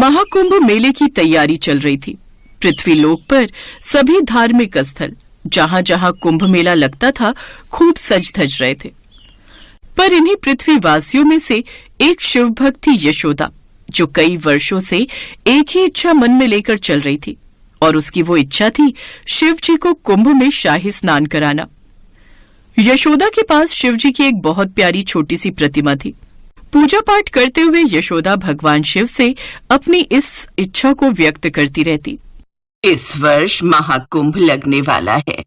महाकुंभ मेले की तैयारी चल रही थी। पृथ्वीलोक पर सभी धार्मिक स्थल जहां जहां कुंभ मेला लगता था खूब सज धज रहे थे। पर इन्हीं पृथ्वीवासियों में से एक शिव भक्त थी यशोदा, जो कई वर्षों से एक ही इच्छा मन में लेकर चल रही थी, और उसकी वो इच्छा थी शिव जी को कुंभ में शाही स्नान कराना। यशोदा के पास शिव जी की एक बहुत प्यारी छोटी सी प्रतिमा थी। पूजा पाठ करते हुए यशोदा भगवान शिव से अपनी इस इच्छा को व्यक्त करती रहती। इस वर्ष महाकुंभ लगने वाला है।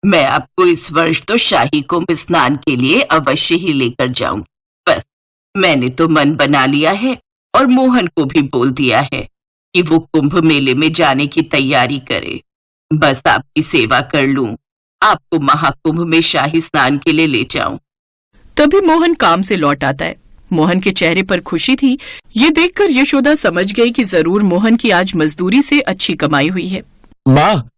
मैं आपको इस वर्ष तो शाही कुंभ स्नान के लिए अवश्य ही लेकर जाऊंगी। बस मैंने तो मन बना लिया है और मोहन को भी बोल दिया है कि वो कुंभ मेले में जाने की तैयारी करे। बस आपकी सेवा कर लूं, आपको महाकुंभ में शाही स्नान के लिए ले जाऊं। तभी मोहन काम से लौट आता है। मोहन के चेहरे पर खुशी थी। ये देखकर यशोदा समझ गई कि जरूर मोहन की आज मजदूरी से अच्छी कमाई हुई है। माँ,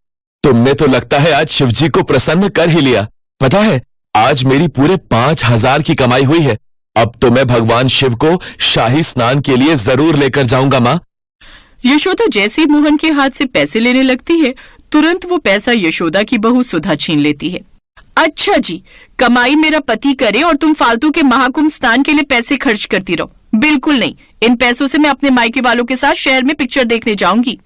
तुमने तो लगता है आज शिवजी को प्रसन्न कर ही लिया। पता है, आज मेरी पूरे 5,000 की कमाई हुई है। अब तो मैं भगवान शिव को शाही स्नान के लिए जरूर लेकर जाऊंगा। माँ, यशोदा जैसे ही मोहन के हाथ से पैसे लेने लगती है, तुरंत वो पैसा यशोदा की बहू सुधा छीन लेती है। अच्छा जी, कमाई मेरा पति करे और तुम फालतू के महाकुंभ स्नान के लिए पैसे खर्च करती रहो। बिल्कुल नहीं, इन पैसों से मैं अपने मायके वालों के साथ शहर में पिक्चर देखने जाऊंगी।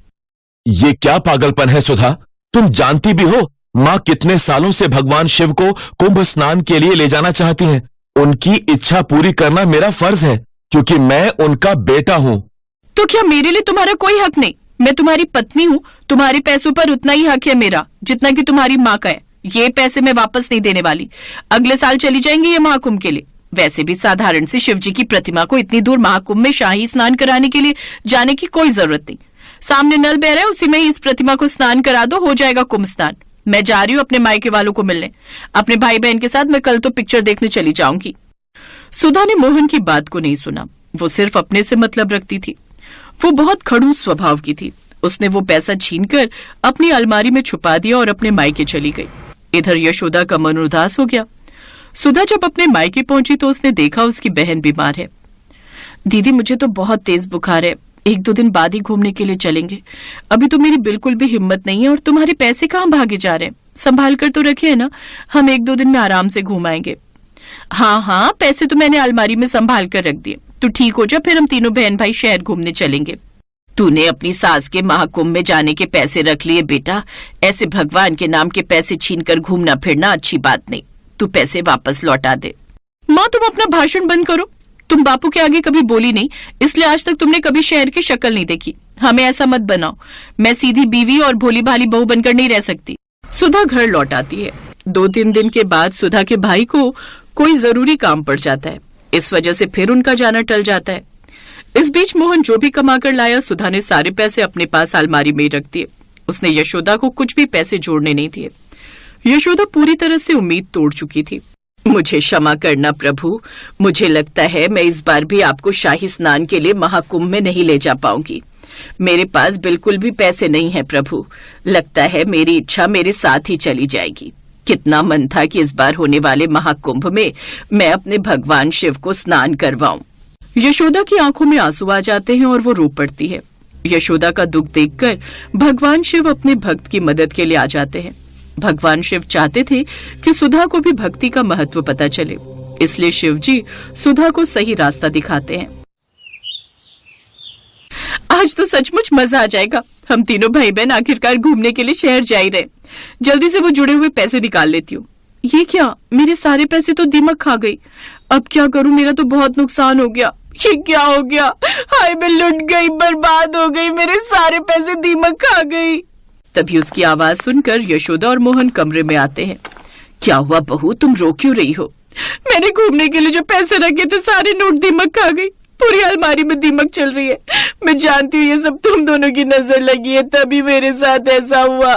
ये क्या पागलपन है सुधा? तुम जानती भी हो माँ कितने सालों से भगवान शिव को कुंभ स्नान के लिए ले जाना चाहती हैं। उनकी इच्छा पूरी करना मेरा फर्ज है, क्योंकि मैं उनका बेटा हूँ। तो क्या मेरे लिए तुम्हारा कोई हक नहीं? मैं तुम्हारी पत्नी हूँ, तुम्हारे पैसों पर उतना ही हक है मेरा जितना कि तुम्हारी माँ का है। ये पैसे मैं वापस नहीं देने वाली। अगले साल चली जाएंगे ये महाकुंभ के लिए। वैसे भी साधारण सी शिव जी की प्रतिमा को इतनी दूर महाकुंभ में शाही स्नान कराने के लिए जाने की कोई जरूरत नहीं। सामने नल बह रहा है, उसी में ही इस प्रतिमा को स्नान करा दो, हो जाएगा कुंभ स्नान। मैं जा रही हूँ अपने मायके वालों को मिलने। अपने भाई बहन के साथ मैं कल तो पिक्चर देखने चली जाऊंगी। सुधा ने मोहन की बात को नहीं सुना। वो सिर्फ अपने से मतलब रखती थी। वो बहुत खड़ूस स्वभाव की थी। उसने वो पैसा छीनकर अपनी अलमारी में छुपा दिया और अपने मायके चली गई। इधर यशोदा का मन उदास हो गया। सुधा जब अपने मायके पहुंची तो उसने देखा उसकी बहन बीमार है। दीदी, मुझे तो बहुत तेज बुखार है, 1-2 दिन बाद ही घूमने के लिए चलेंगे। अभी तो मेरी बिल्कुल भी हिम्मत नहीं है, और तुम्हारे पैसे कहाँ भागे जा रहे हैं? संभाल कर तो रखे है ना, हम 1-2 दिन में आराम से घूम आएंगे। हाँ, पैसे तो मैंने अलमारी में संभाल कर रख दिए। तू ठीक हो जा, फिर हम तीनों बहन भाई शहर घूमने चलेंगे। तूने अपनी सास के महाकुंभ में जाने के पैसे रख लिए बेटा। ऐसे भगवान के नाम के पैसे छीनकर घूमना फिरना अच्छी बात नहीं। तू पैसे वापस लौटा दे। माँ, तुम अपना भाषण बंद करो। तुम बापू के आगे कभी बोली नहीं, इसलिए आज तक तुमने कभी शहर की शक्ल नहीं देखी। हमें ऐसा मत बनाओ। मैं सीधी बीवी और भोली भाली बहू बनकर नहीं रह सकती। सुधा घर लौट आती है। 2-3 दिन के बाद सुधा के भाई को कोई जरूरी काम पड़ जाता है। इस वजह से फिर उनका जाना टल जाता है। इस बीच मोहन जो भी कमा कर लाया, सुधा ने सारे पैसे अपने पास अलमारी में रख दिए। उसने यशोदा को कुछ भी पैसे जोड़ने नहीं दिए। यशोदा पूरी तरह से उम्मीद तोड़ चुकी थी। मुझे क्षमा करना प्रभु। मुझे लगता है मैं इस बार भी आपको शाही स्नान के लिए महाकुंभ में नहीं ले जा पाऊंगी। मेरे पास बिल्कुल भी पैसे नहीं है प्रभु। लगता है मेरी इच्छा मेरे साथ ही चली जाएगी। कितना मन था कि इस बार होने वाले महाकुंभ में मैं अपने भगवान शिव को स्नान करवाऊं। यशोदा की आंखों में आंसू आ जाते हैं और वो रो पड़ती है। यशोदा का दुख देखकर भगवान शिव अपने भक्त की मदद के लिए आ जाते हैं। भगवान शिव चाहते थे कि सुधा को भी भक्ति का महत्व पता चले, इसलिए शिव जी सुधा को सही रास्ता दिखाते हैं। आज तो सचमुच मजा आ जाएगा। हम तीनों भाई बहन आखिरकार घूमने के लिए शहर जा ही रहे। जल्दी से वो जुड़े हुए पैसे निकाल लेती हूँ। ये क्या, मेरे सारे पैसे तो दीमक खा गई। अब क्या करूं? मेरा तो बहुत नुकसान हो गया। ये क्या हो गया? हाय, मैं लुट गई, बर्बाद हो गई, मेरे सारे पैसे दीमक खा गई। तभी उसकी आवाज सुनकर यशोदा और मोहन कमरे में आते हैं। क्या हुआ बहू, तुम रो क्यों रही हो? मैंने घूमने के लिए जो पैसे रखे थे सारे नोट दीमक खा गई। पूरी अलमारी में दीमक चल रही है। मैं जानती हूँ ये सब तुम दोनों की नजर लगी है, तभी मेरे साथ ऐसा हुआ।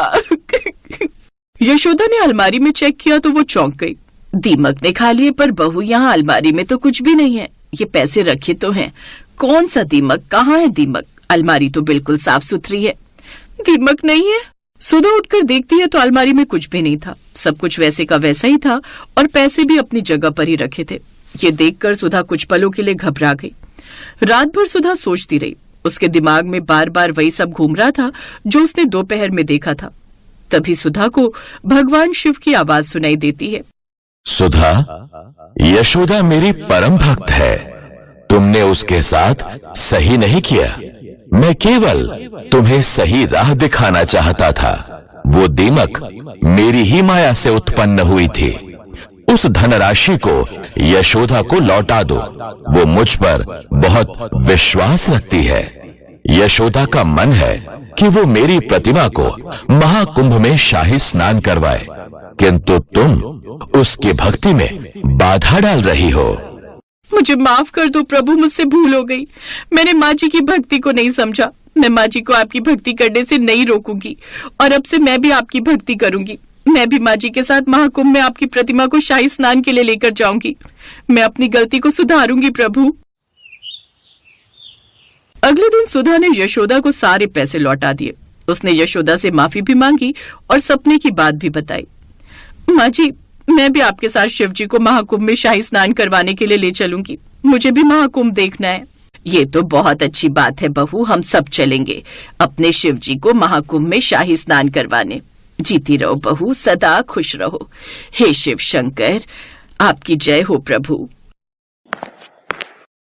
यशोदा ने अलमारी में चेक किया तो वो चौंक गई। दीमक ने खा लिए, पर बहू यहाँ अलमारी में तो कुछ भी नहीं है। ये पैसे रखे तो हैं। कौन सा दीमक? कहाँ है दीमक? अलमारी तो बिल्कुल साफ सुथरी है। दीमक नहीं है। सुधा उठकर देखती है तो अलमारी में कुछ भी नहीं था। सब कुछ वैसे का वैसा ही था और पैसे भी अपनी जगह पर ही रखे थे। ये देखकर सुधा कुछ पलों के लिए घबरा गई। रात भर सुधा सोचती रही। उसके दिमाग में बार बार वही सब घूम रहा था जो उसने दोपहर में देखा था। तभी सुधा को भगवान शिव की आवाज सुनाई देती है। सुधा, यशोदा मेरी परम भक्त है। तुमने उसके साथ सही नहीं किया। मैं केवल तुम्हें सही राह दिखाना चाहता था। वो दीमक मेरी ही माया से उत्पन्न हुई थी। उस धनराशि को यशोदा को लौटा दो। वो मुझ पर बहुत विश्वास रखती है। यशोदा का मन है कि वो मेरी प्रतिमा को महाकुंभ में शाही स्नान करवाए, किंतु तुम उसकी भक्ति में बाधा डाल रही हो। मुझे माफ कर दो प्रभु, मुझसे भूल हो गई। मैंने माँ जी की भक्ति को नहीं समझा। मैं माँ जी को आपकी भक्ति करने से नहीं रोकूंगी और अब से मैं भी आपकी भक्ति करूंगी। मैं भी माँ जी के साथ महाकुंभ में आपकी प्रतिमा को शाही स्नान के लिए लेकर जाऊंगी। मैं अपनी गलती को सुधारूंगी प्रभु। अगले दिन सुधा ने यशोदा को सारे पैसे लौटा दिए। उसने यशोदा से माफी भी मांगी और सपने की बात भी बताई। माँ जी, मैं भी आपके साथ शिव जी को महाकुंभ में शाही स्नान करवाने के लिए ले चलूंगी। मुझे भी महाकुंभ देखना है। ये तो बहुत अच्छी बात है बहू, हम सब चलेंगे अपने शिव जी को महाकुंभ में शाही स्नान करवाने। जीती रहो बहू, सदा खुश रहो। हे शिव शंकर, आपकी जय हो प्रभु।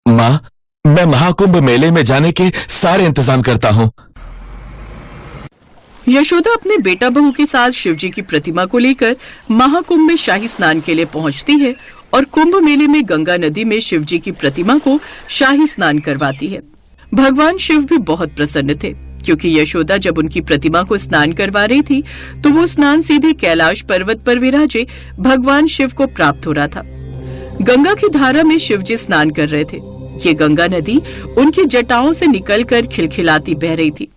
माँ, मैं महाकुंभ मेले में जाने के सारे इंतजाम करता हूँ। यशोदा अपने बेटा बहू के साथ शिवजी की प्रतिमा को लेकर महाकुंभ में शाही स्नान के लिए पहुंचती है और कुंभ मेले में गंगा नदी में शिवजी की प्रतिमा को शाही स्नान करवाती है। भगवान शिव भी बहुत प्रसन्न थे, क्योंकि यशोदा जब उनकी प्रतिमा को स्नान करवा रही थी तो वो स्नान सीधे कैलाश पर्वत पर विराजे भगवान शिव को प्राप्त हो रहा था। गंगा की धारा में शिवजी स्नान कर रहे थे। ये गंगा नदी उनकी जटाओं से निकलकर खिलखिलाती बह रही थी।